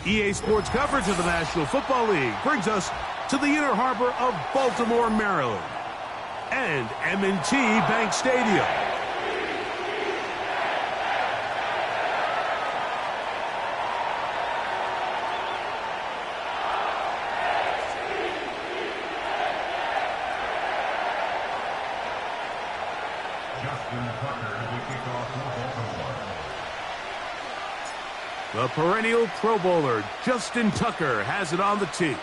EA Sports coverage of the National Football League brings us to the inner harbor of Baltimore, Maryland, and M&T Bank Stadium. The perennial Pro Bowler, Justin Tucker, has it on the tee.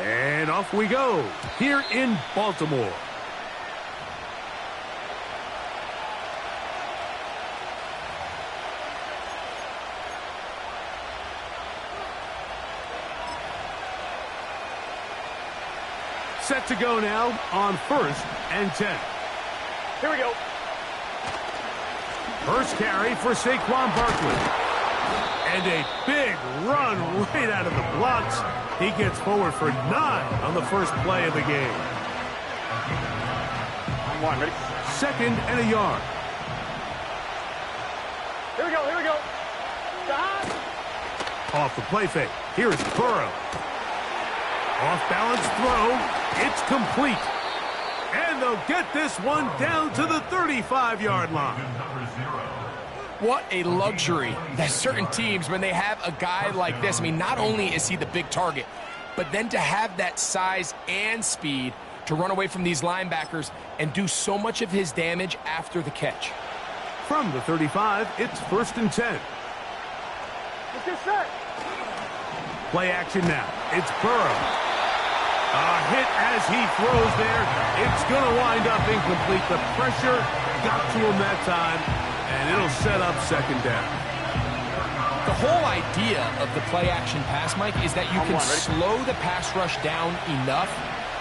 And off we go, here in Baltimore. Set to go now on 1st and 10. Here we go. First carry for Saquon Barkley. And a big run right out of the blocks. He gets forward for 9 on the first play of the game. One, ready? 2nd and a yard. Here we go, here we go. Off the play fake. Here's Burrow. Off balance throw. It's complete. And they'll get this one down to the 35-yard line. What a luxury that certain teams, when they have a guy like this, I mean, not only is he the big target, but then to have that size and speed to run away from these linebackers and do so much of his damage after the catch. From the 35, it's 1st and 10. Let's get set. Play action now. It's Burrow. A hit as he throws there. It's going to wind up incomplete. The pressure got to him that time. And it'll set up 2nd down. The whole idea of the play-action pass, Mike, is that you can slow the pass rush down enough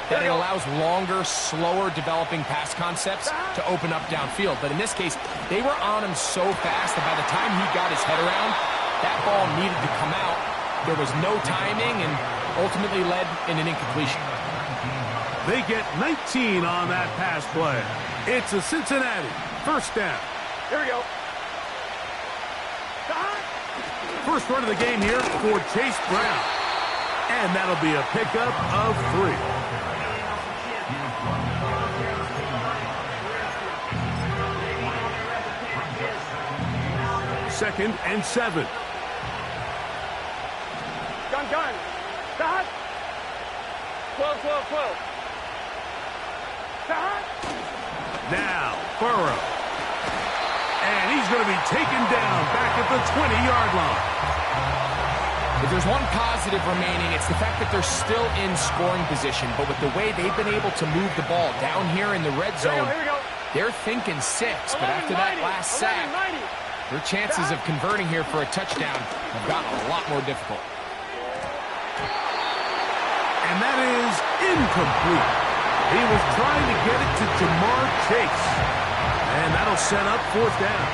that it allows longer, slower developing pass concepts to open up downfield. But in this case, they were on him so fast that by the time he got his head around, that ball needed to come out. There was no timing and ultimately led in an incompletion. They get 19 on that pass play. It's a Cincinnati 1st down. Here we go. First run of the game here for Chase Brown. And that'll be a pickup of 3. Second and 7. Gun. Stop. 12. Stop. Now, Burrow. And he's going to be taken down back at the 20-yard line. If there's one positive remaining, it's the fact that they're still in scoring position. But with the way they've been able to move the ball down here in the red zone, they're thinking 6. But after that last sack, their chances of converting here for a touchdown have gotten a lot more difficult. And that is incomplete. He was trying to get it to Jamar Chase. And that'll set up 4th down.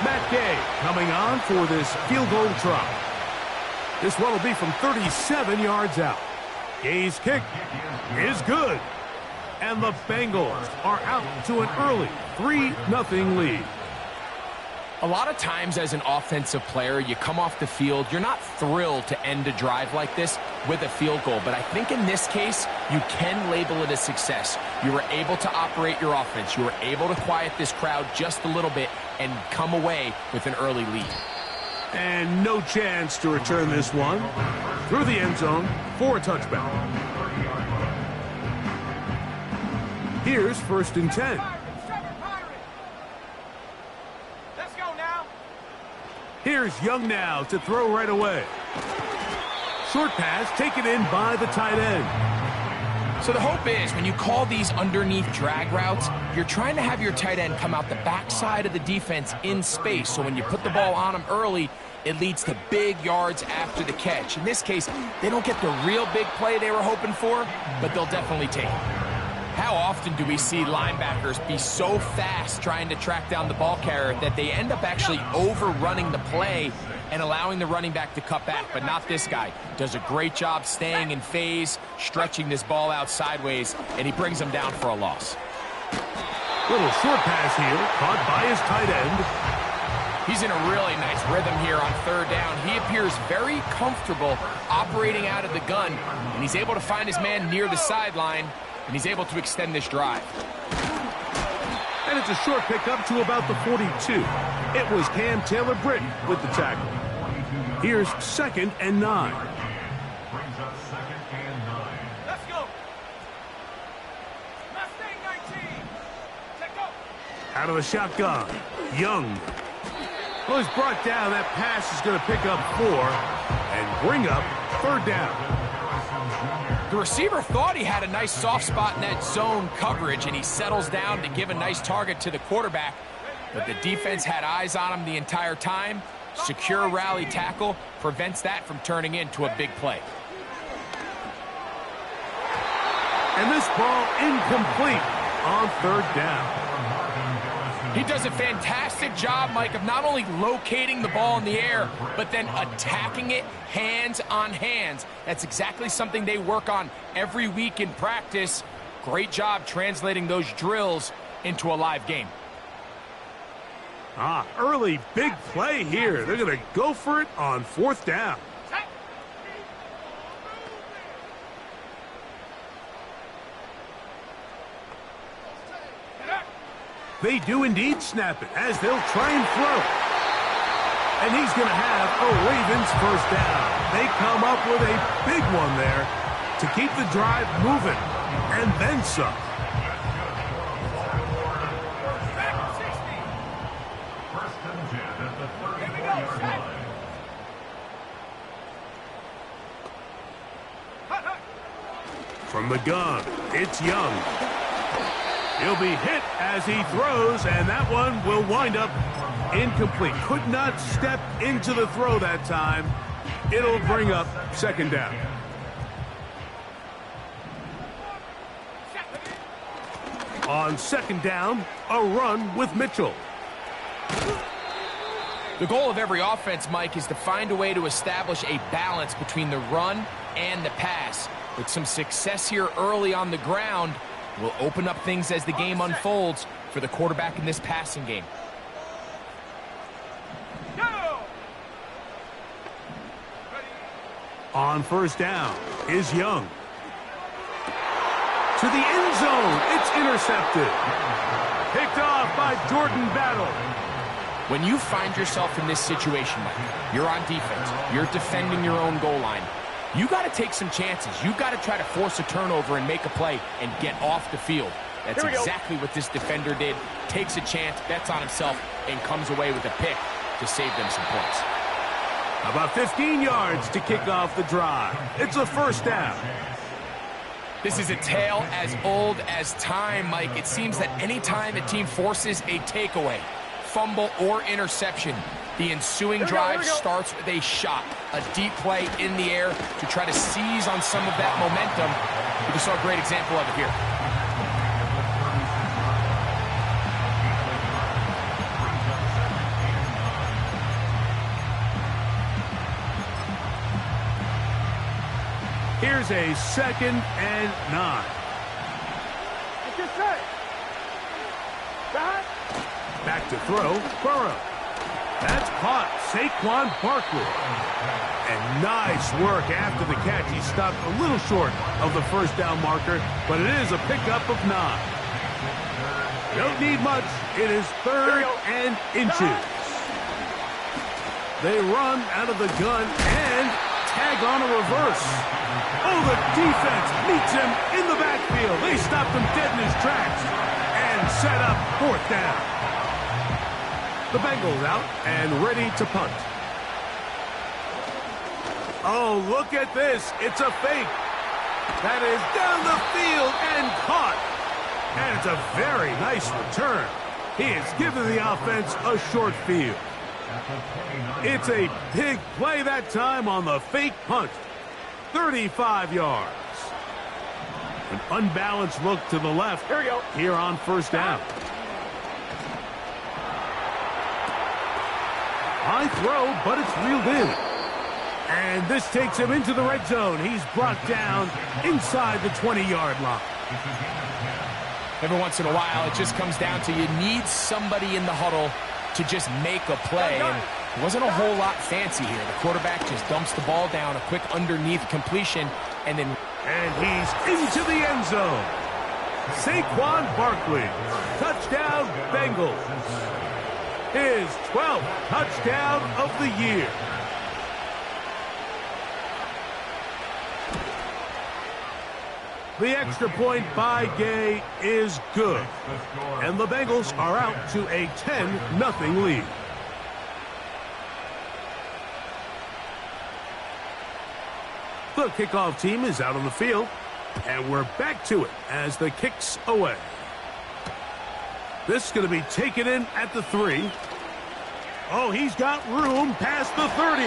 Matt Gay coming on for this field goal try. This one will be from 37 yards out. Gay's kick is good. And the Bengals are out to an early 3-0 lead. A lot of times as an offensive player, you come off the field, you're not thrilled to end a drive like this with a field goal. But I think in this case, you can label it a success. You were able to operate your offense. You were able to quiet this crowd just a little bit and come away with an early lead. And no chance to return this one through the end zone for a touchback. Here's 1st and 10. Here's Young now to throw right away. Short pass taken in by the tight end. So the hope is when you call these underneath drag routes, you're trying to have your tight end come out the backside of the defense in space. So when you put the ball on him early, it leads to big yards after the catch. In this case, they don't get the real big play they were hoping for, but they'll definitely take it. How often do we see linebackers be so fast trying to track down the ball carrier that they end up actually overrunning the play and allowing the running back to cut back? But not this guy. Does a great job staying in phase, stretching this ball out sideways, and he brings him down for a loss. Little short pass here, caught by his tight end. He's in a really nice rhythm here on third down. He appears very comfortable operating out of the gun, and he's able to find his man near the sideline, and he's able to extend this drive. And it's a short pickup to about the 42. It was Cam Taylor-Britt with the tackle. Here's 2nd and 9. Let's go. Mustang 19. Let go. Out of the shotgun, Young. Well, he's brought down. That pass is going to pick up 4 and bring up 3rd down. The receiver thought he had a nice soft spot in that zone coverage, and he settles down to give a nice target to the quarterback. But the defense had eyes on him the entire time. Secure rally tackle prevents that from turning into a big play. And this ball incomplete on 3rd down. He does a fantastic job, Mike, of not only locating the ball in the air, but then attacking it hands on hands. That's exactly something they work on every week in practice. Great job translating those drills into a live game. Early big play here. They're going to go for it on 4th down. They do indeed snap it as they'll try and throw. And he's going to have a Ravens 1st down. They come up with a big one there to keep the drive moving, and then some. From the gun, it's Young. He'll be hit as he throws, and that one will wind up incomplete. Could not step into the throw that time. It'll bring up 2nd down. On 2nd down, a run with Mitchell. The goal of every offense, Mike, is to find a way to establish a balance between the run and the pass. With some success here early on the ground, will open up things as the game unfolds for the quarterback in this passing game. On 1st down is Young. To the end zone, it's intercepted. Picked off by Jordan Battle. When you find yourself in this situation, Mike, you're on defense, you're defending your own goal line, you got to take some chances. You got to try to force a turnover and make a play and get off the field. That's exactly what this defender did. Takes a chance, bets on himself, and comes away with a pick to save them some points. About 15 yards to kick off the drive. It's a 1st down. This is a tale as old as time, Mike. It seems that any time a team forces a takeaway, fumble, or interception, the ensuing drive starts with a shot, a deep play in the air to try to seize on some of that momentum. We just saw a great example of it here. Here's a 2nd and 9. What's your say? Back to throw, Burrow. That's caught, Saquon Barkley. And nice work after the catch. He stopped a little short of the 1st down marker, but it is a pickup of 9. Don't need much. It is 3rd and inches. They run out of the gun and tag on a reverse. Oh, the defense meets him in the backfield. They stopped him dead in his tracks and set up 4th down. The Bengals out and ready to punt. Oh, look at this. It's a fake. That is down the field and caught. And it's a very nice return. He has given the offense a short field. It's a big play that time on the fake punt. 35 yards. An unbalanced look to the left here on 1st down. High throw, but it's reeled in. And this takes him into the red zone. He's brought down inside the 20-yard line. Every once in a while, it just comes down to you need somebody in the huddle to just make a play. And it wasn't a whole lot fancy here. The quarterback just dumps the ball down, a quick underneath completion, and then... And he's into the end zone. Saquon Barkley, touchdown Bengals. His 12th touchdown of the year. The extra point by Gay is good. And the Bengals are out to a 10-0 lead. The kickoff team is out on the field, and we're back to it as the kick's away. This is going to be taken in at the 3. Oh, he's got room past the 30.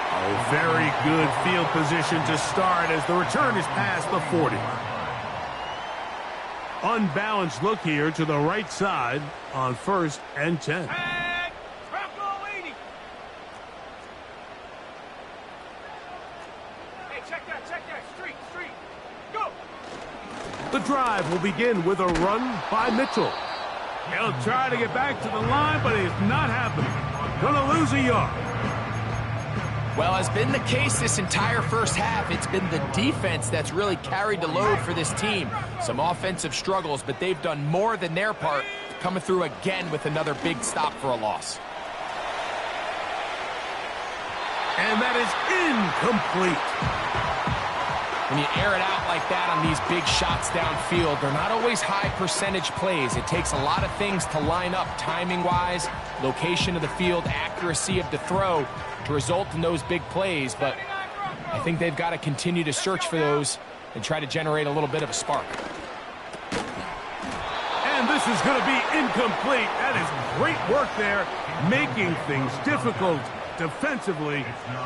Oh, very good field position to start as the return is past the 40. Unbalanced look here to the right side on 1st and 10. And trap goal 80. Hey, check that. Street. Go. The drive will begin with a run by Mitchell. He'll try to get back to the line, but it's not happening. Gonna lose a yard. Well, as been the case this entire first half, it's been the defense that's really carried the load for this team. Some offensive struggles, but they've done more than their part, coming through again with another big stop for a loss. And that is incomplete. When you air it out like that on these big shots downfield, they're not always high percentage plays. It takes a lot of things to line up timing-wise, location of the field, accuracy of the throw to result in those big plays. But I think they've got to continue to search for those and try to generate a little bit of a spark. And this is going to be incomplete. That is great work there, making things difficult defensively.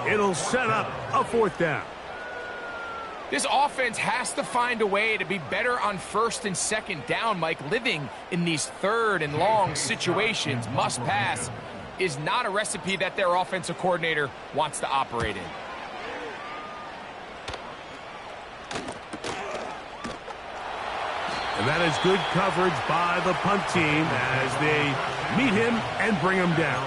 It'll set up a 4th down. This offense has to find a way to be better on 1st and 2nd down, Mike. Living in these 3rd and long situations, must pass, is not a recipe that their offensive coordinator wants to operate in. And that is good coverage by the punt team as they meet him and bring him down.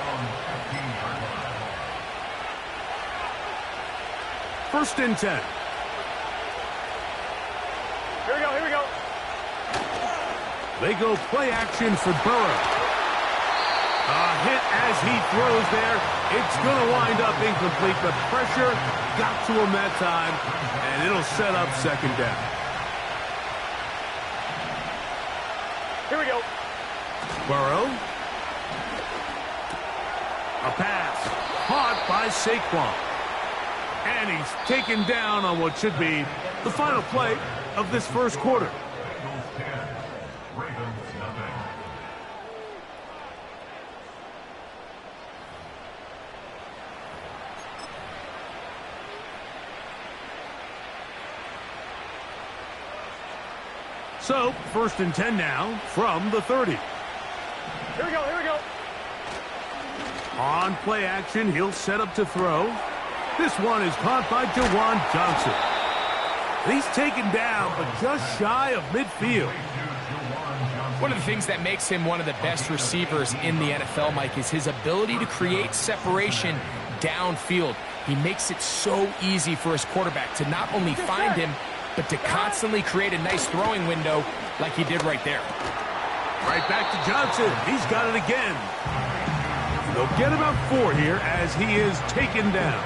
1st and 10. Here we go. They go play action for Burrow. A hit as he throws there. It's going to wind up incomplete. The pressure got to him that time, and it'll set up 2nd down. Here we go. Burrow. A pass. Caught by Saquon. And he's taken down on what should be the final play of this first quarter. So, 1st and 10 now from the 30. Here we go. On play action, he'll set up to throw. This one is caught by Jawan Johnson. He's taken down, but just shy of midfield. One of the things that makes him one of the best receivers in the NFL, Mike, is his ability to create separation downfield. He makes it so easy for his quarterback to not only find him, but to constantly create a nice throwing window like he did right there. Right back to Johnson. He's got it again. They'll get about 4 here as he is taken down.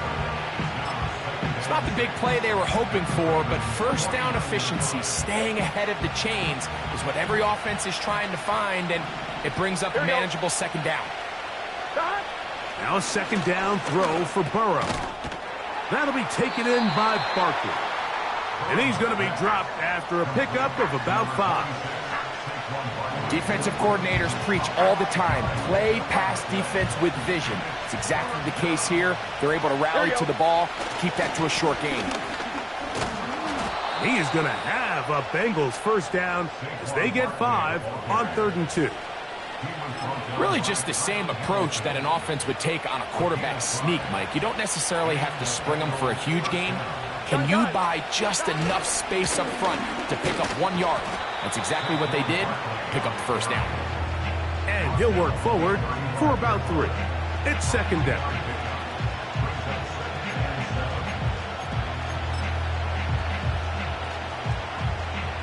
It's not the big play they were hoping for, but 1st down efficiency, staying ahead of the chains, is what every offense is trying to find, and it brings up a manageable 2nd down. Now a 2nd down throw for Burrow. That'll be taken in by Barkley. And he's going to be dropped after a pickup of about 5. Defensive coordinators preach all the time, play pass defense with vision. It's exactly the case here. They're able to rally to the ball, keep that to a short gain. He is going to have a Bengals 1st down as they get 5 on 3rd and 2. Really just the same approach that an offense would take on a quarterback sneak, Mike. You don't necessarily have to spring them for a huge gain. Can you buy just enough space up front to pick up 1 yard? That's exactly what they did. Pick up the 1st down. And he'll work forward for about 3. It's second down.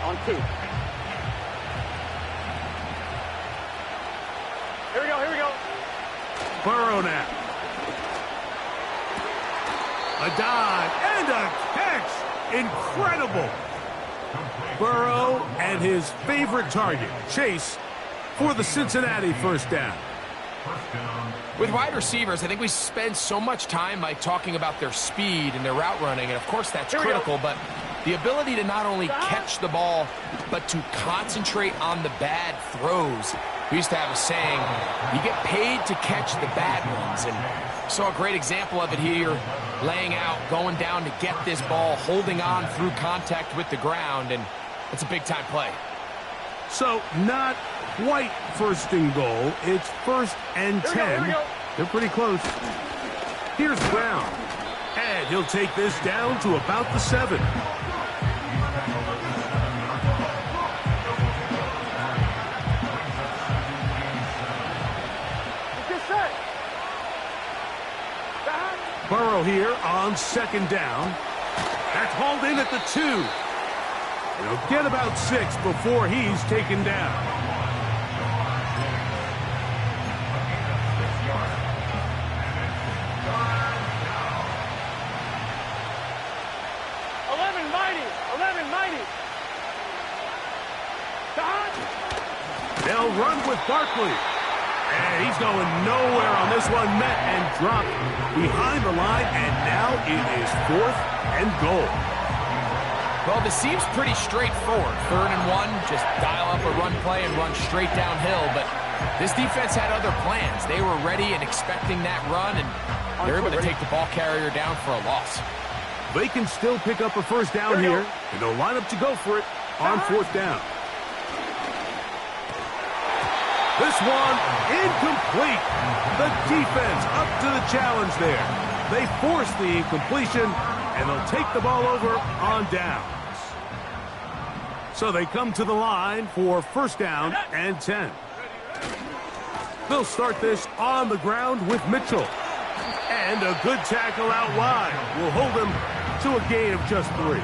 On 2. Here we go, here we go. Burrow now. A dive and a catch. Incredible. Burrow and his favorite target, Chase, for the Cincinnati first down. With wide receivers, I think we spend so much time by talking about their speed and their route running, and of course that's critical, but the ability to not only catch the ball, but to concentrate on the bad throws. We used to have a saying, you get paid to catch the bad ones, and saw a great example of it here, laying out, going down to get this ball, holding on through contact with the ground, and it's a big-time play. So, not quite first and goal. It's first and 10. They're pretty close. Here's Brown. And he'll take this down to about the 7. Burrow here on second down. That's hauled in at the 2. He'll get about 6 before he's taken down. 11-90. They'll run with Barkley. And he's going nowhere on this one. Met and dropped behind the line. And now it is 4th and goal. Well, this seems pretty straightforward. 3rd and 1, just dial up a run play and run straight downhill. But this defense had other plans. They were ready and expecting that run, and they're able to take the ball carrier down for a loss. They can still pick up a first down here, and they'll line up to go for it on 4th down. This one incomplete. The defense up to the challenge there. They force the incompletion, and they'll take the ball over on downs. So they come to the line for first down and 10. They'll start this on the ground with Mitchell. And a good tackle out wide will hold them to a gain of just 3.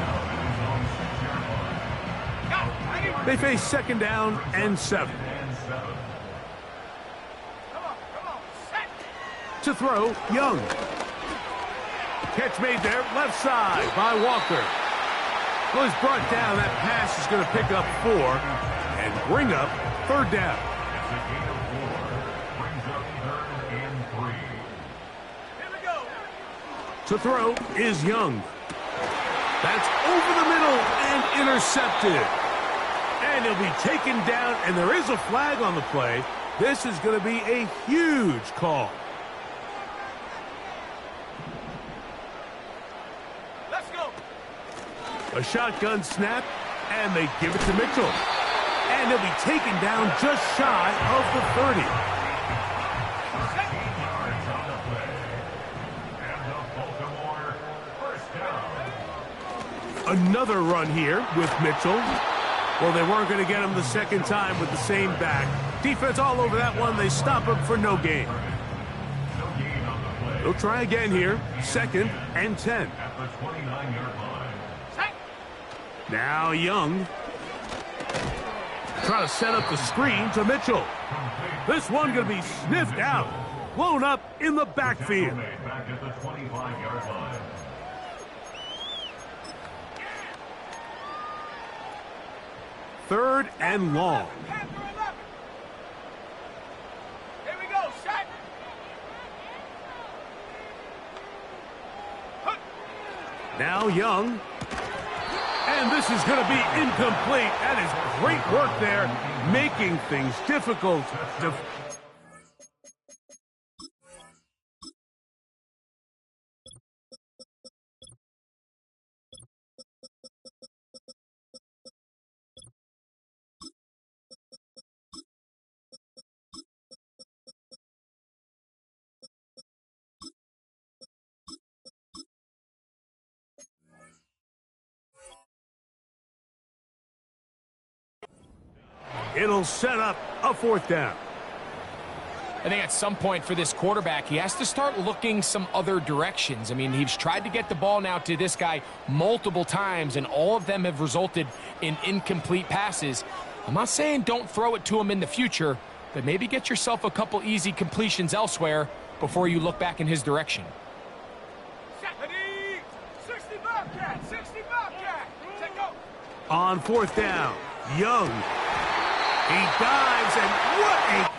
They face second down and 7. To throw, Young. Catch made there, left side by Walker. Well, he's brought down. That pass is going to pick up 4 and bring up 3rd down. To throw is Young. That's over the middle and intercepted. And he'll be taken down, and there is a flag on the play. This is going to be a huge call. Let's go. A shotgun snap, and they give it to Mitchell. And he'll be taken down just shy of the 30. Another run here with Mitchell. Well, they weren't going to get him the second time with the same back. Defense all over that one. They stop him for no gain. They'll try again here. 2nd and 10. Now Young. Try to set up the screen to Mitchell. This one going to be sniffed out. Blown up in the backfield. 3rd and long. Here we go, set. Now Young. And this is going to be incomplete. That is great work there, making things difficult. It'll set up a 4th down. I think at some point for this quarterback, he has to start looking some other directions. I mean, he's tried to get the ball now to this guy multiple times, and all of them have resulted in incomplete passes. I'm not saying don't throw it to him in the future, but maybe get yourself a couple easy completions elsewhere before you look back in his direction. 60 Bobcat, 60 Bobcat. Take go. On fourth down, Young. He dives, and what a...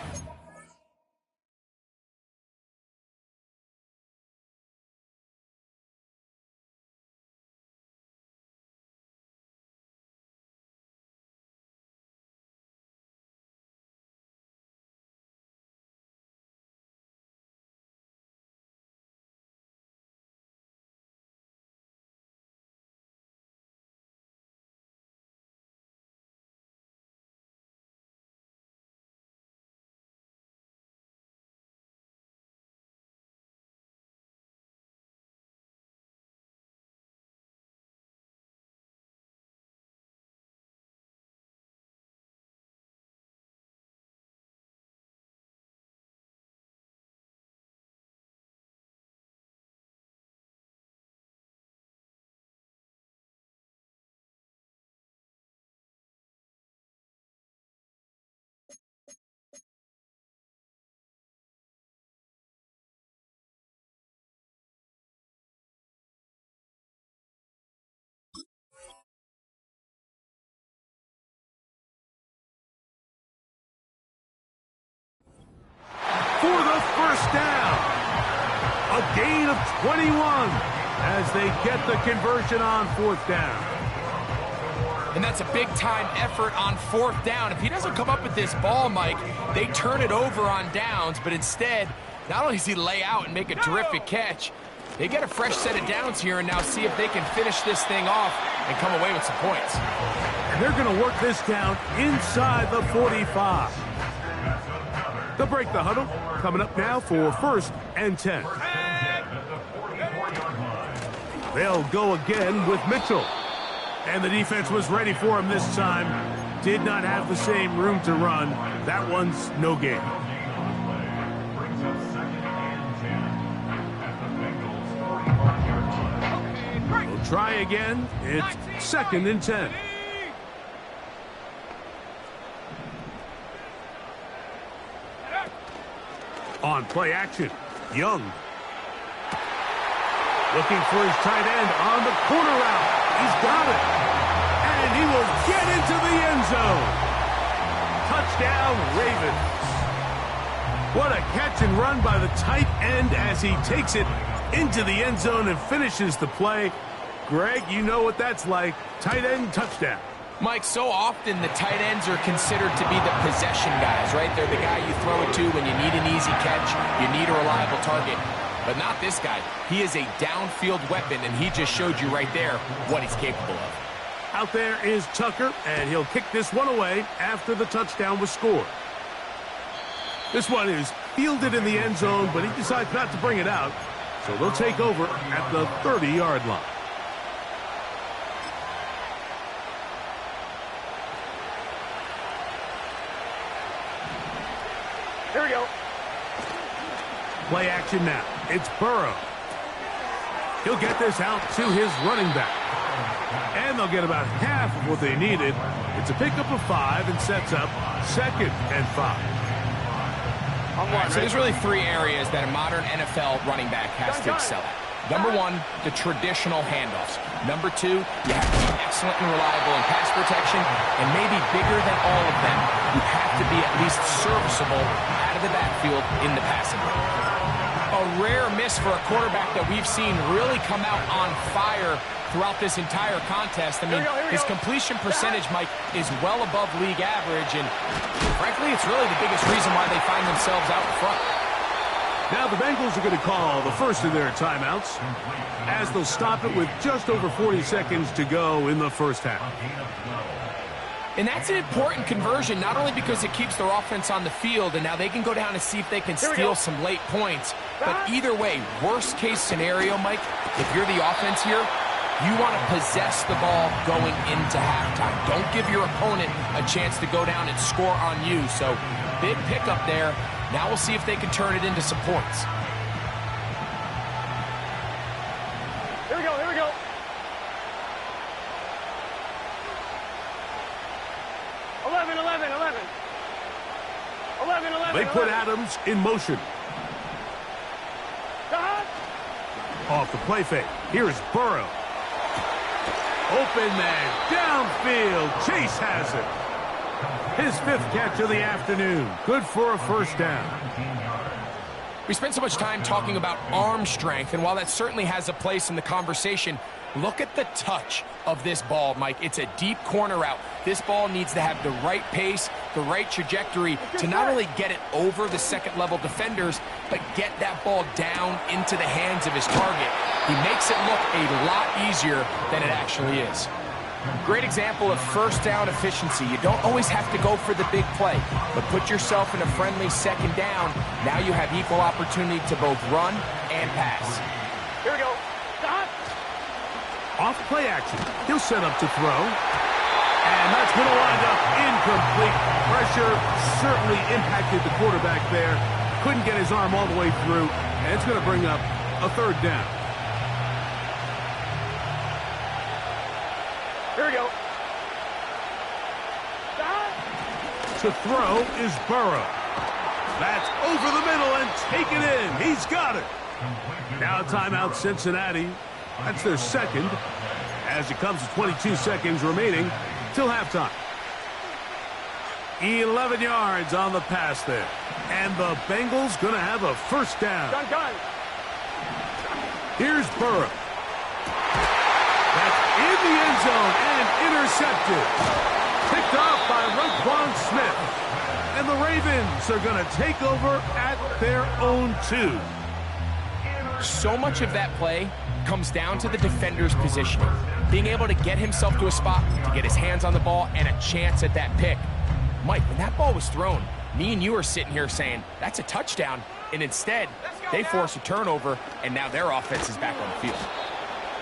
For the first down. A gain of 21 as they get the conversion on fourth down. And that's a big-time effort on fourth down. If he doesn't come up with this ball, Mike, they turn it over on downs, but instead, not only does he lay out and make a terrific catch, they get a fresh set of downs here and now see if they can finish this thing off and come away with some points. And they're going to work this down inside the 45. They'll break the huddle. Coming up now for 1st and 10. They'll go again with Mitchell. And the defense was ready for him this time. Did not have the same room to run. That one's no gain. We'll try again. It's 2nd and 10. On play action, Young. Looking for his tight end on the corner route. He's got it. And he will get into the end zone. Touchdown, Ravens. What a catch and run by the tight end as he takes it into the end zone and finishes the play. Greg, you know what that's like. Tight end touchdown. Mike, so often the tight ends are considered to be the possession guys, right? They're the guy you throw it to when you need an easy catch, you need a reliable target. But not this guy. He is a downfield weapon, and he just showed you right there what he's capable of. Out there is Tucker, and he'll kick this one away after the touchdown was scored. This one is fielded in the end zone, but he decides not to bring it out. So they'll take over at the 30-yard line. Here we go. Play action now. It's Burrow. He'll get this out to his running back. And they'll get about half of what they needed. It's a pickup of 5 and sets up 2nd and 5. So there's really 3 areas that a modern NFL running back has to excel at. Number 1, the traditional handoffs. Number 2, you have to be excellent and reliable in pass protection. And maybe bigger than all of them, you have to be at least serviceable out of the backfield in the passing game. A rare miss for a quarterback that we've seen really come out on fire throughout this entire contest. I mean, his completion percentage, Mike, is well above league average, and frankly, it's really the biggest reason why they find themselves out in front. Now the Bengals are going to call the first of their timeouts as they'll stop it with just over 40 seconds to go in the first half. And that's an important conversion, not only because it keeps their offense on the field, and now they can go down and see if they can steal some late points. But either way, worst case scenario, Mike, if you're the offense here, you want to possess the ball going into halftime. Don't give your opponent a chance to go down and score on you. So big pickup there. Now we'll see if they can turn it into some points. Here we go, here we go. They put Adams in motion. Off the play fake. Here's Burrow. Open man, downfield. Chase has it. His 5th catch of the afternoon. Good for a first down. We spent so much time talking about arm strength, and while that certainly has a place in the conversation, look at the touch of this ball, Mike. It's a deep corner route. This ball needs to have the right pace, the right trajectory to not only get it over the second-level defenders, but get that ball down into the hands of his target. He makes it look a lot easier than it actually is. Great example of first down efficiency. You don't always have to go for the big play, but put yourself in a friendly second down. Now you have equal opportunity to both run and pass. Here we go. Stop. Off play action. He'll set up to throw. And that's going to wind up incomplete. Pressure certainly impacted the quarterback there. Couldn't get his arm all the way through. And it's going to bring up a 3rd down. Here we go. Stop. To throw is Burrow. That's over the middle and taken in. He's got it. Now timeout Cincinnati. That's their 2nd. As it comes to 22 seconds remaining till halftime. 11 yards on the pass there. And the Bengals going to have a first down. Done. Here's Burrow. That's in the end zone and intercepted. Picked off by Roquan Smith. And the Ravens are going to take over at their own 2. So much of that play comes down to the defender's positioning. Being able to get himself to a spot, to get his hands on the ball, and a chance at that pick. Mike, when that ball was thrown, me and you are sitting here saying, that's a touchdown. And instead, they force a turnover, and now their offense is back on the field.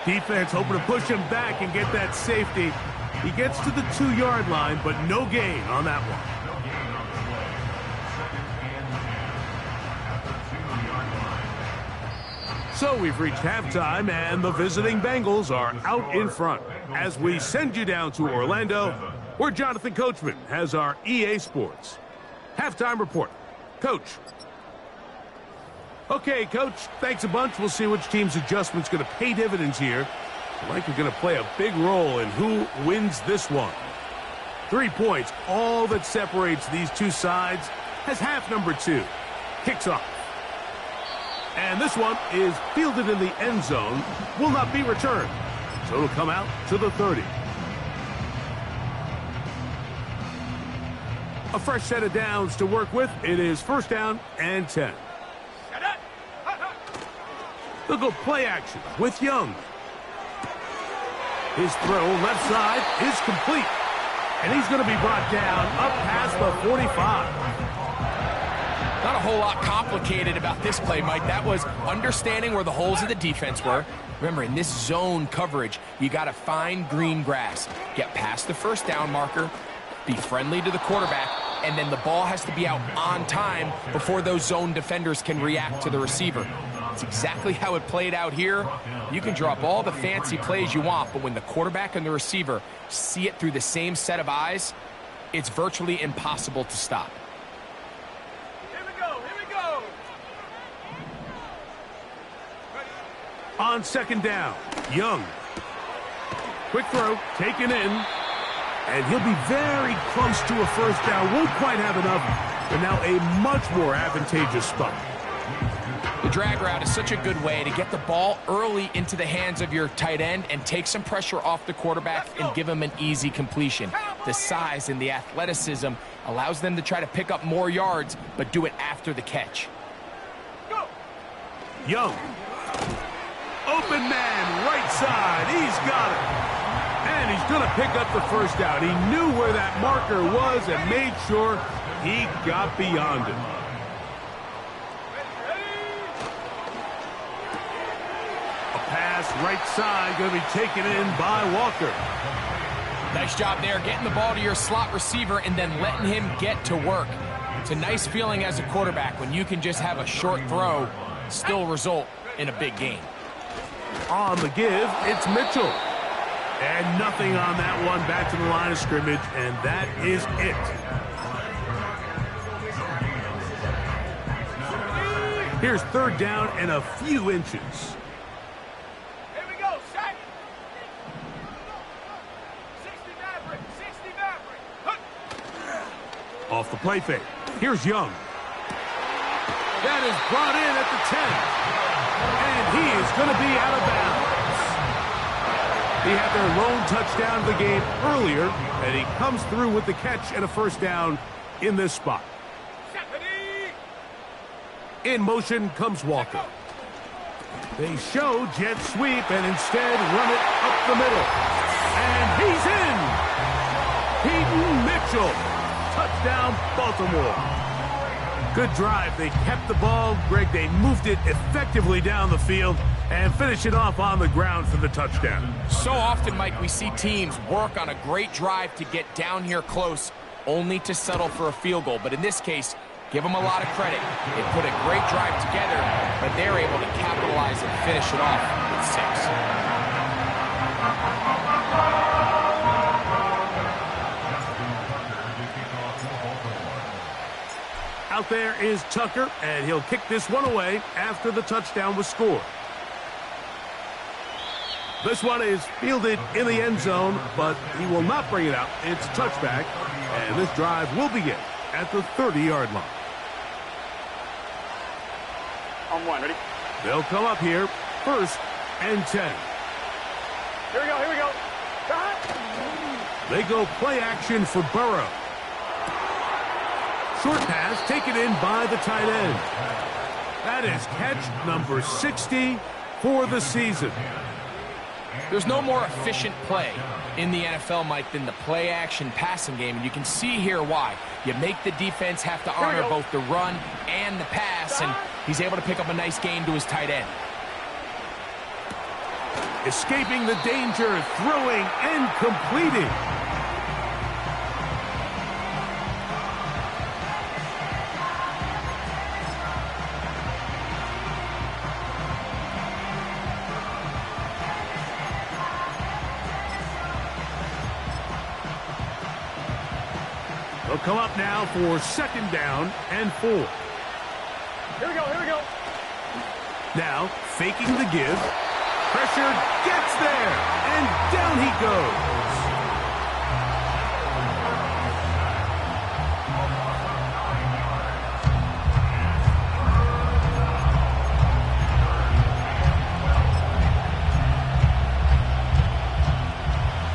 Defense hoping to push him back and get that safety. He gets to the 2-yard line, but no gain on that one. So we've reached halftime, and the visiting Bengals are out in front. As we send you down to Orlando, where Jonathan Coachman has our EA Sports halftime report. Coach. Okay, Coach, thanks a bunch. We'll see which team's adjustment's going to pay dividends here. I think we're going to play a big role in who wins this one. 3 points, all that separates these two sides, has half number 2. Kicks off. And this one is fielded in the end zone, will not be returned. So it'll come out to the 30. A fresh set of downs to work with. It is first down and 10. They'll go play action with Young. His throw left side is complete. And he's going to be brought down up past the 45. Not a whole lot complicated about this play, Mike. That was understanding where the holes of the defense were. Remember, in this zone coverage, you got to find green grass. Get past the first down marker, be friendly to the quarterback, and then the ball has to be out on time before those zone defenders can react to the receiver. It's exactly how it played out here. You can draw up all the fancy plays you want, but when the quarterback and the receiver see it through the same set of eyes, it's virtually impossible to stop. On second down, Young. Quick throw, taken in. And he'll be very close to a first down. Won't quite have enough, but now a much more advantageous spot. The drag route is such a good way to get the ball early into the hands of your tight end and take some pressure off the quarterback and give him an easy completion. The size and the athleticism allows them to try to pick up more yards, but do it after the catch. Young. Open man, right side. He's got it. And he's going to pick up the first down. He knew where that marker was and made sure he got beyond it. A pass right side going to be taken in by Walker. Nice job there, getting the ball to your slot receiver and then letting him get to work. It's a nice feeling as a quarterback when you can just have a short throw still result in a big gain. On the give, it's Mitchell. And nothing on that one, back to the line of scrimmage, and that is it. Here's third down and a few inches. Here we go, set. 60 Maverick, 60 Maverick. Off the play fake. Here's Young. That is brought in at the 10. And he is going to be out of bounds. He had their lone touchdown of the game earlier, and he comes through with the catch and a first down in this spot. In motion comes Walker. They show jet sweep and instead run it up the middle. And he's in! Peyton Mitchell. Touchdown, Baltimore. Good drive. They kept the ball. Greg, they moved it effectively down the field and finish it off on the ground for the touchdown. So often, Mike, we see teams work on a great drive to get down here close, only to settle for a field goal. But in this case, give them a lot of credit. They put a great drive together, but they're able to capitalize and finish it off with 6. Out there is Tucker, and he'll kick this one away after the touchdown was scored. This one is fielded in the end zone, but he will not bring it out. It's touchback, and this drive will begin at the 30-yard line. On one, ready? They'll come up here, 1st and 10. Here we go, here we go. They go play action for Burrow. Short pass taken in by the tight end. That is catch number 60 for the season. There's no more efficient play in the NFL, Mike, than the play-action passing game, and you can see here why. You make the defense have to honor both the run and the pass, and he's able to pick up a nice gain to his tight end. Escaping the danger, throwing and completing. They'll come up now for 2nd down and 4. Here we go, here we go. Now, faking the give. Pressure gets there, and down he goes.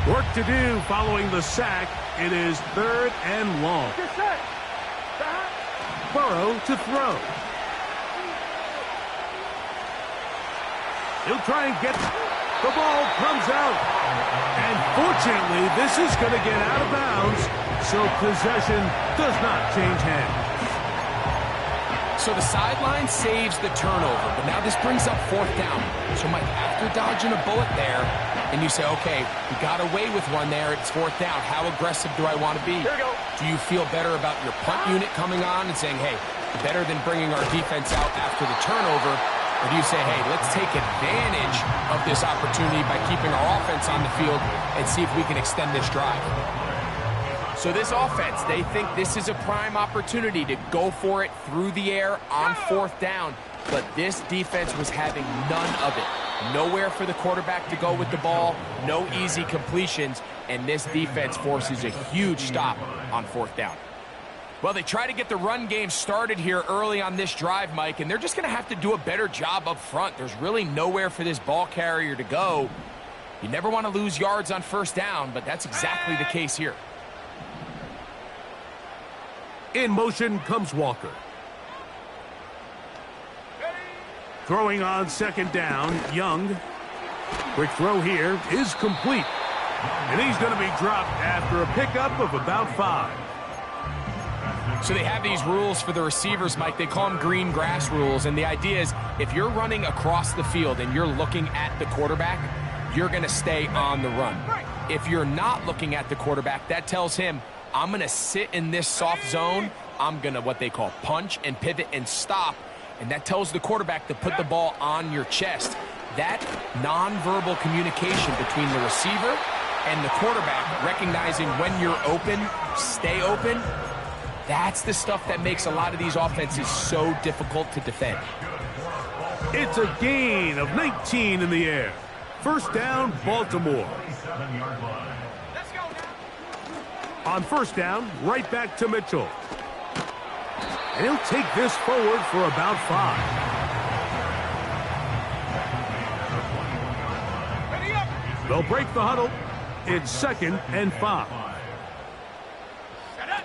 Work to do following the sack. It is 3rd and long. Get set. Burrow to throw. He'll try and get the ball comes out. And fortunately, this is going to get out of bounds, so possession does not change hands. So the sideline saves the turnover, but now this brings up 4th down. So, Mike, after dodging a bullet there, and you say, okay, we got away with one there, it's 4th down. How aggressive do I want to be? Here we go. Do you feel better about your punt unit coming on and saying, hey, better than bringing our defense out after the turnover? Or do you say, hey, let's take advantage of this opportunity by keeping our offense on the field and see if we can extend this drive? So this offense, they think this is a prime opportunity to go for it through the air on 4th down. But this defense was having none of it. Nowhere for the quarterback to go with the ball, no easy completions, and this defense forces a huge stop on 4th down. Well, they try to get the run game started here early on this drive, Mike, and they're just going to have to do a better job up front. There's really nowhere for this ball carrier to go. You never want to lose yards on 1st down, but that's exactly the case here. In motion comes Walker. Throwing on 2nd down, Young. Quick throw here is complete. And he's going to be dropped after a pickup of about 5. So they have these rules for the receivers, Mike. They call them green grass rules. And the idea is if you're running across the field and you're looking at the quarterback, you're going to stay on the run. If you're not looking at the quarterback, that tells him I'm going to sit in this soft zone. I'm going to what they call punch and pivot and stop. And that tells the quarterback to put the ball on your chest. That nonverbal communication between the receiver and the quarterback, recognizing when you're open, stay open, that's the stuff that makes a lot of these offenses so difficult to defend. It's a gain of 19 in the air. First down, Baltimore. Let's go now. On first down, right back to Mitchell. And he'll take this forward for about 5. Ready up. They'll break the huddle. It's 2nd and 5. Set up.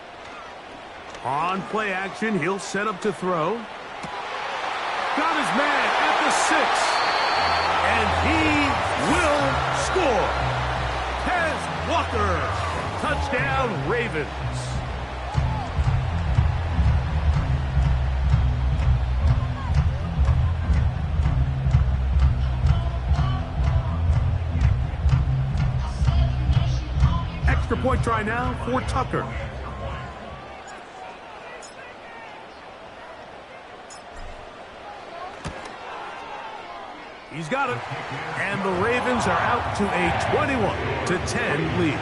On play action, he'll set up to throw. Got his man at the 6. And he will score. Tez Walker. Touchdown, Ravens. Extra point try now for Tucker. He's got it. And the Ravens are out to a 21-10 lead.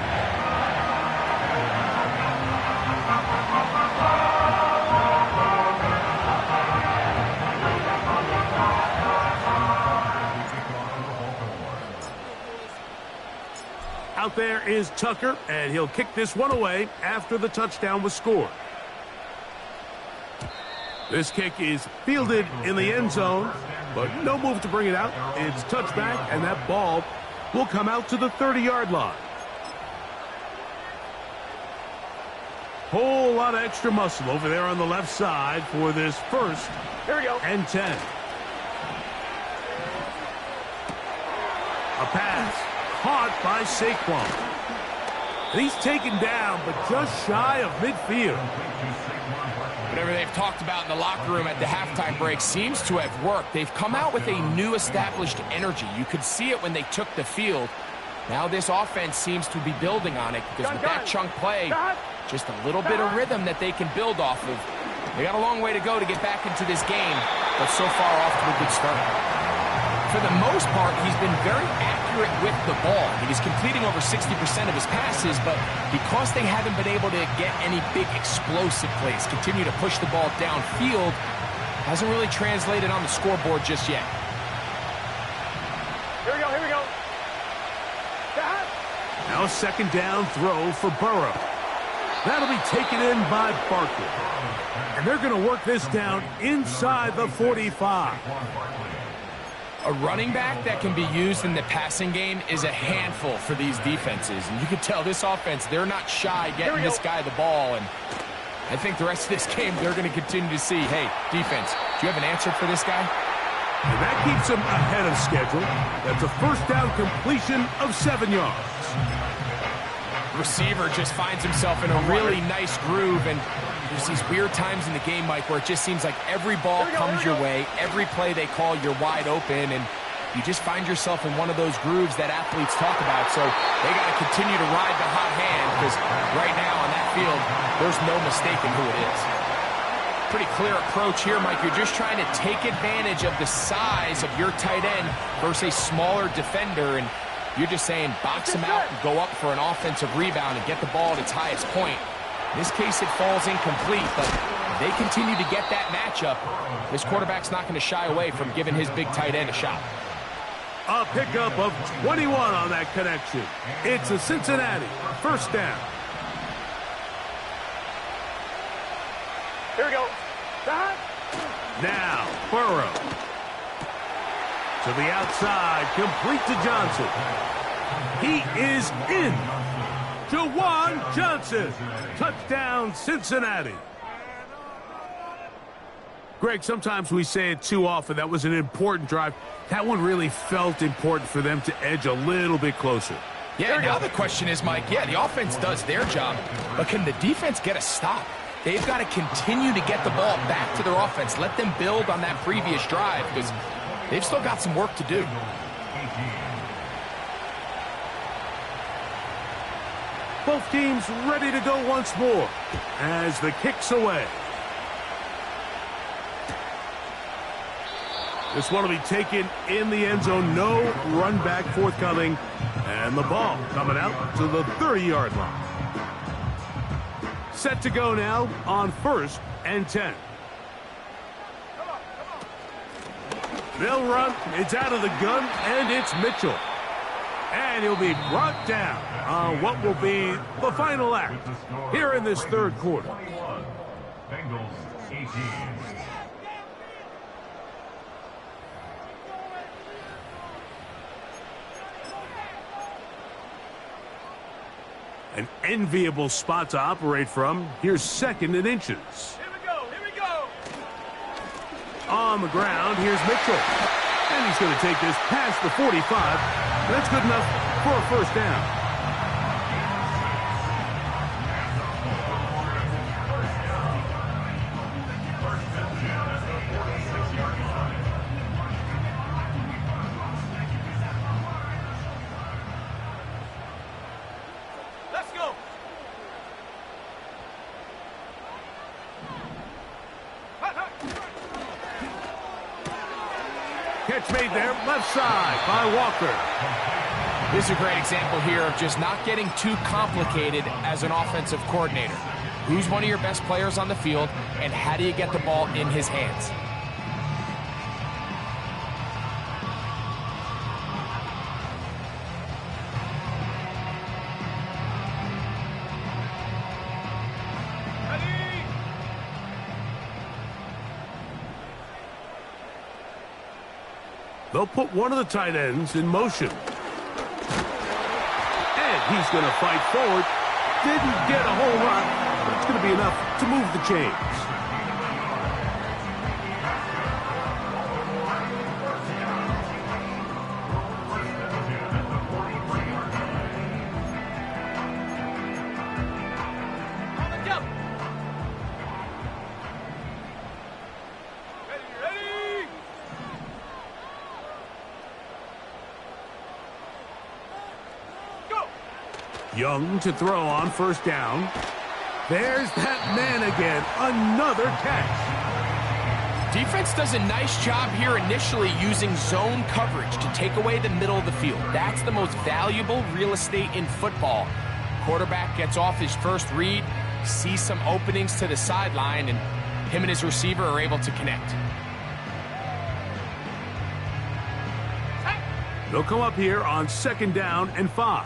Out there is Tucker, and he'll kick this one away after the touchdown was scored. This kick is fielded in the end zone, but no move to bring it out. It's touchback, and that ball will come out to the 30-yard line. Whole lot of extra muscle over there on the left side for this first and 10. A pass caught by Saquon. And he's taken down, but just shy of midfield. Whatever they've talked about in the locker room at the halftime break seems to have worked. They've come out with a new established energy. You could see it when they took the field. Now this offense seems to be building on it because with that chunk play, just a little bit of rhythm that they can build off of. They got a long way to go to get back into this game, but so far off to a good start. For the most part, he's been very accurate with the ball. He's completing over 60% of his passes, but because they haven't been able to get any big explosive plays, continue to push the ball downfield, hasn't really translated on the scoreboard just yet. Here we go, here we go. Now second down throw for Burrow. That'll be taken in by Barkley. And they're going to work this down inside the 45. A running back that can be used in the passing game is a handful for these defenses. And you can tell this offense, they're not shy getting this guy the ball. And I think the rest of this game, they're going to continue to see, hey, defense, do you have an answer for this guy? And that keeps them ahead of schedule. That's a first down completion of 7 yards. Receiver just finds himself in a really nice groove, and there's these weird times in the game, Mike, where it just seems like every ball comes your way, every play they call, you're wide open, and you just find yourself in one of those grooves that athletes talk about. So they got to continue to ride the hot hand, because right now on that field, there's no mistaking who it is. Pretty clear approach here, Mike. You're just trying to take advantage of the size of your tight end versus a smaller defender, and you're just saying box him out and go up for an offensive rebound and get the ball at its highest point. In this case, it falls incomplete, but if they continue to get that matchup, this quarterback's not going to shy away from giving his big tight end a shot. A pickup of 21 on that connection. It's a Cincinnati first down. Here we go. Now, Burrow. To the outside, complete to Johnson. He is in. Jawan Johnson. Touchdown, Cincinnati. Greg, sometimes we say it too often. That was an important drive. That one really felt important for them to edge a little bit closer. Yeah, now the question is, Mike, yeah, the offense does their job, but can the defense get a stop? They've got to continue to get the ball back to their offense. Let them build on that previous drive, because they've still got some work to do. Both teams ready to go once more as the kick's away. This one will be taken in the end zone. No run back forthcoming. And the ball coming out to the 30-yard line. Set to go now on 1st and 10. They'll run. It's out of the gun, and it's Mitchell. And he'll be brought down on what will be the final act here in this third quarter. Bengals 18. An enviable spot to operate from. Here's 2nd and inches. Here we go, here we go. On the ground, here's Mitchell. And he's going to take this past the 45. That's good enough for a first down. Let's go. Catch made there, left side by Walker. This is a great example here of just not getting too complicated as an offensive coordinator. Who's one of your best players on the field, and how do you get the ball in his hands? Ready? They'll put one of the tight ends in motion. And he's going to fight forward. Didn't get a whole lot, but it's going to be enough to move the chains. On the jump. Ready? Go. Young to throw on 1st down. There's that man again. Another catch. Defense does a nice job here initially using zone coverage to take away the middle of the field. That's the most valuable real estate in football. Quarterback gets off his first read, sees some openings to the sideline, and him and his receiver are able to connect. They'll come up here on 2nd down and 5.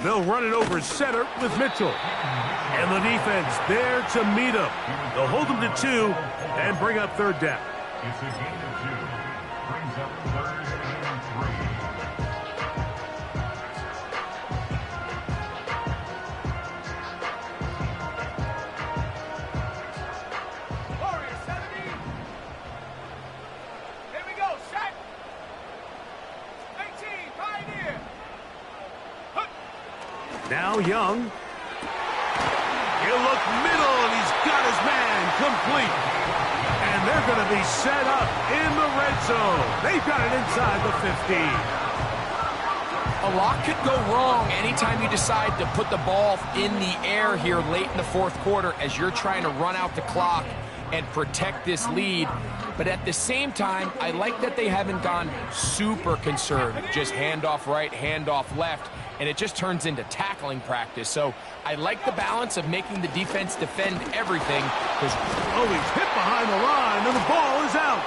They'll run it over center with Mitchell. And the defense there to meet him. They'll hold him to 2 and bring up 3rd down. It's a gain of 2. Brings up 3rd and 3. Warrior 70. Here we go, set. 18, Pioneer. Now Young. He'll look middle, and he's got his man complete. And they're going to be set up in the red zone. They've got it inside the 15. A lot could go wrong anytime you decide to put the ball in the air here late in the 4th quarter as you're trying to run out the clock and protect this lead. But at the same time, I like that they haven't gone super conservative, just handoff right, handoff left, and it just turns into tackling practice. So I like the balance of making the defense defend everything. He's hit behind the line, and the ball is out.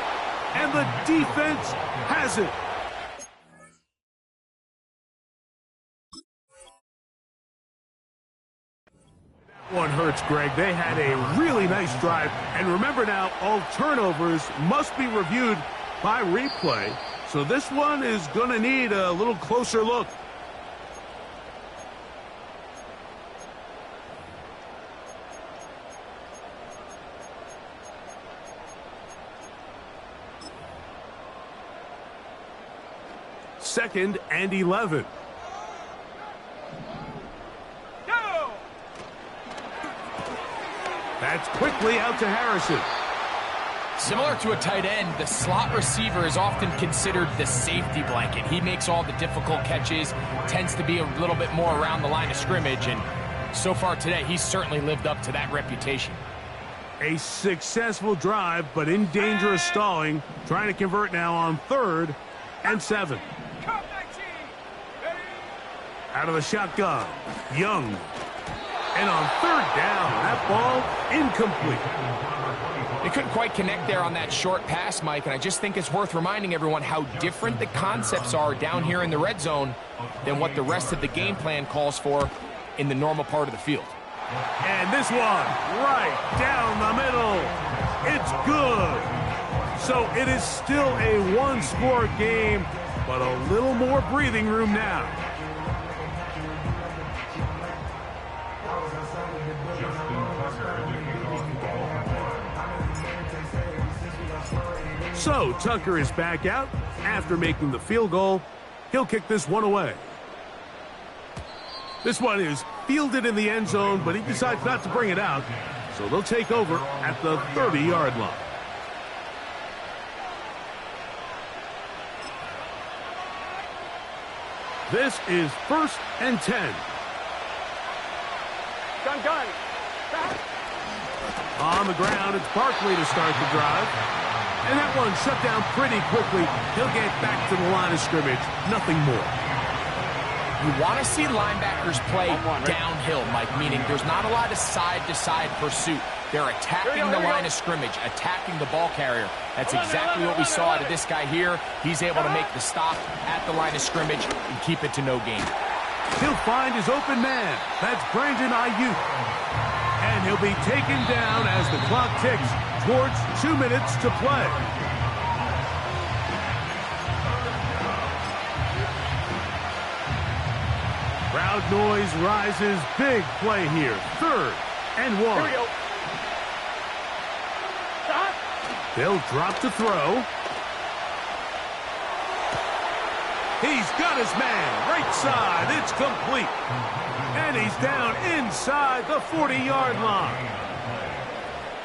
And the defense has it. One hurts, Greg. They had a really nice drive. And remember now, all turnovers must be reviewed by replay. So this one is going to need a little closer look. Second and 11. Go! That's quickly out to Harrison. Similar to a tight end, the slot receiver is often considered the safety blanket. He makes all the difficult catches, tends to be a little bit more around the line of scrimmage, and so far today, he's certainly lived up to that reputation. A successful drive, but in danger of stalling. Trying to convert now on 3rd and 7. Out of the shotgun, Young. And on 3rd down, that ball incomplete. They couldn't quite connect there on that short pass, Mike, and I just think it's worth reminding everyone how different the concepts are down here in the red zone than what the rest of the game plan calls for in the normal part of the field. And this one, right down the middle. It's good. So it is still a one-score game, but a little more breathing room now. So Tucker is back out after making the field goal. He'll kick this one away. This one is fielded in the end zone, but he decides not to bring it out. So they'll take over at the 30-yard line. This is 1st and 10. Gun. On the ground, it's Barkley to start the drive. And that one shut down pretty quickly. He'll get back to the line of scrimmage. Nothing more. You want to see linebackers play downhill, Mike, meaning there's not a lot of side-to-side pursuit. They're attacking the line of scrimmage, attacking the ball carrier. That's exactly what we saw out of this guy here. He's able to make the stop at the line of scrimmage and keep it to no gain. He'll find his open man. That's Brandon Ayuk. And he'll be taken down as the clock ticks towards 2 minutes to play. Crowd noise rises. Big play here. 3rd and 1. Here we go. Stop. They'll drop to throw. He's got his man. Right side. It's complete. And he's down inside the 40-yard line.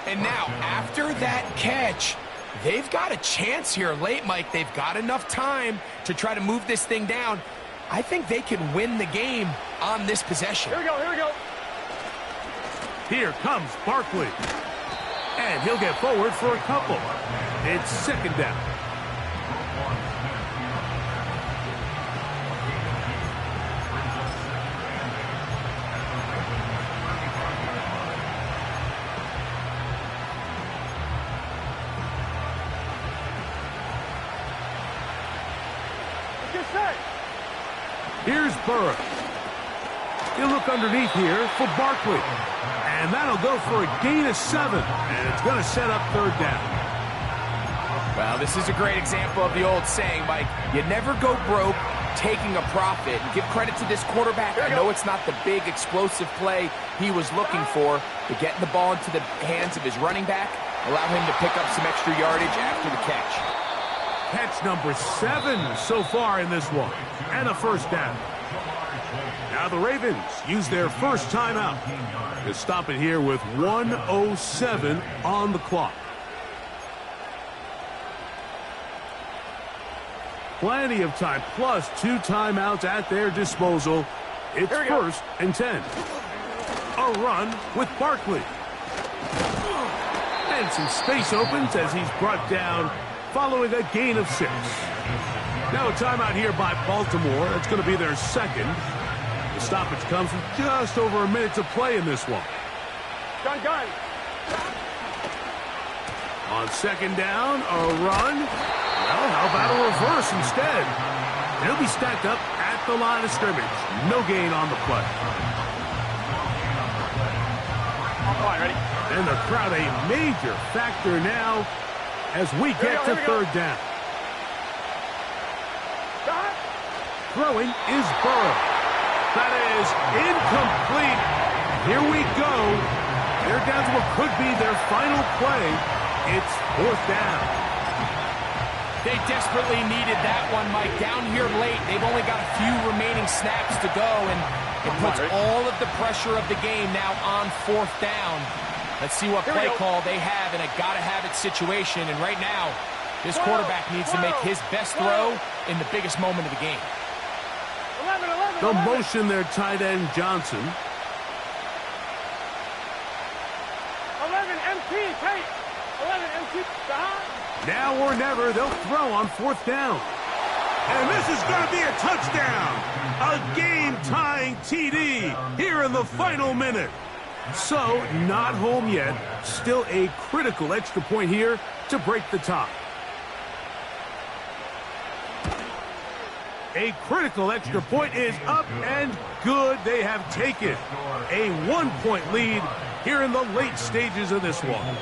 And now, after that catch, they've got a chance here late, Mike. They've got enough time to try to move this thing down. I think they can win the game on this possession. Here we go. Here comes Barkley. And he'll get forward for a couple. It's 2nd down. Here's Burrow. He'll look underneath here for Barkley. And that'll go for a gain of 7. And it's going to set up 3rd down. Well, this is a great example of the old saying, Mike. You never go broke taking a profit. Give credit to this quarterback. I know it's not the big explosive play he was looking for, but getting the ball into the hands of his running back, allow him to pick up some extra yardage after the catch. Catch number 7 so far in this one. And a 1st down. Now the Ravens use their first timeout to stop it here with 1:07 on the clock. Plenty of time, plus 2 timeouts at their disposal. It's 1st and 10. A run with Barkley. And some space opens as he's brought down following a gain of 6. Now a timeout here by Baltimore. That's going to be their 2nd. The stoppage comes with just over a minute to play in this one. Gun. On 2nd down, a run. Well, how about a reverse instead? He'll be stacked up at the line of scrimmage. No gain on the play. All right, ready? And the crowd a major factor now as we get to 3rd down. Stop. Throwing is Burrow. That is incomplete. Here we go. They're down to what could be their final play. It's 4th down. They desperately needed that one, Mike. Down here late, they've only got a few remaining snaps to go, and it puts all of the pressure of the game now on 4th down. Let's see what play call they have in a gotta-have-it situation. And right now, this quarterback needs to make his best throw in the biggest moment of the game. The motion there, tight end Johnson. 11 MP, Tate. 11 MP, behind. Now or never, they'll throw on 4th down. And this is going to be a touchdown. A game-tying TD here in the final minute. So, not home yet. Still a critical extra point here to break the tie. A critical extra point is up and good. They have taken a 1-point lead here in the late stages of this one.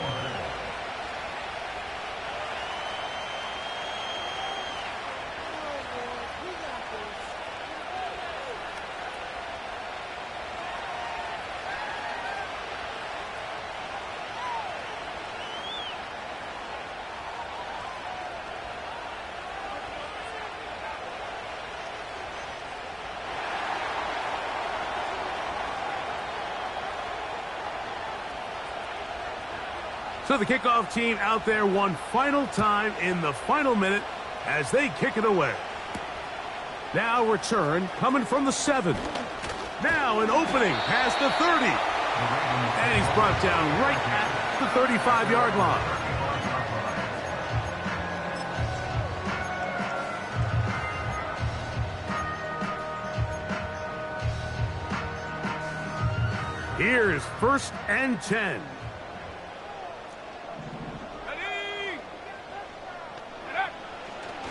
So the kickoff team out there one final time in the final minute as they kick it away. Now return coming from the 7. Now an opening past the 30. And he's brought down right at the 35-yard line. Here's 1st and 10.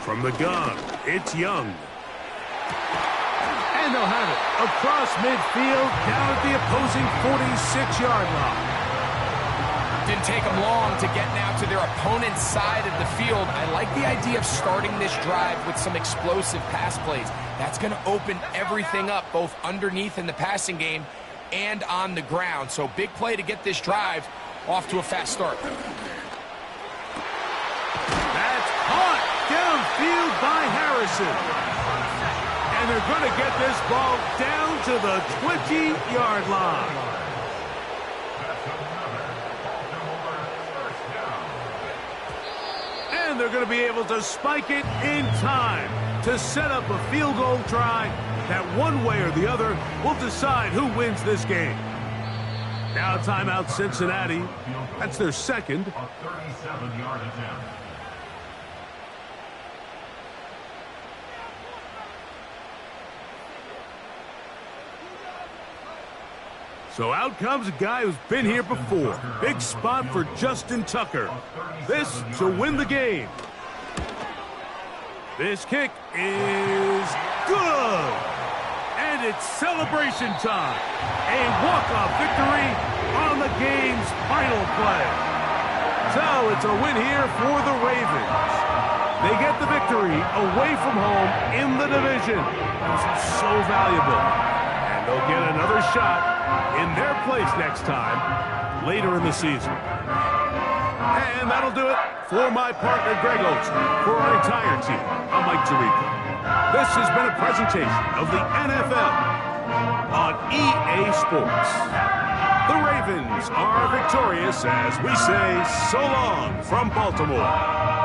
From the gun, it's Young. And they'll have it across midfield down at the opposing 46-yard line. Didn't take them long to get now to their opponent's side of the field. I like the idea of starting this drive with some explosive pass plays. That's going to open everything up, both underneath in the passing game and on the ground. So big play to get this drive off to a fast start. That's caught downfield by Harrison. And they're going to get this ball down to the 20-yard line. And they're going to be able to spike it in time to set up a field goal try that one way or the other will decide who wins this game. Now timeout Cincinnati. That's their second. A 37-yard attempt. So out comes a guy who's been here before. Big spot for Justin Tucker. This to win the game. This kick is good. And it's celebration time. A walk-off victory on the game's final play. So it's a win here for the Ravens. They get the victory away from home in the division. It's so valuable. And they'll get another shot in their place next time, later in the season. And that'll do it for my partner, Greg Olson. For our entire team, I'm Mike Tirico. This has been a presentation of the NFL on EA Sports. The Ravens are victorious as we say so long from Baltimore.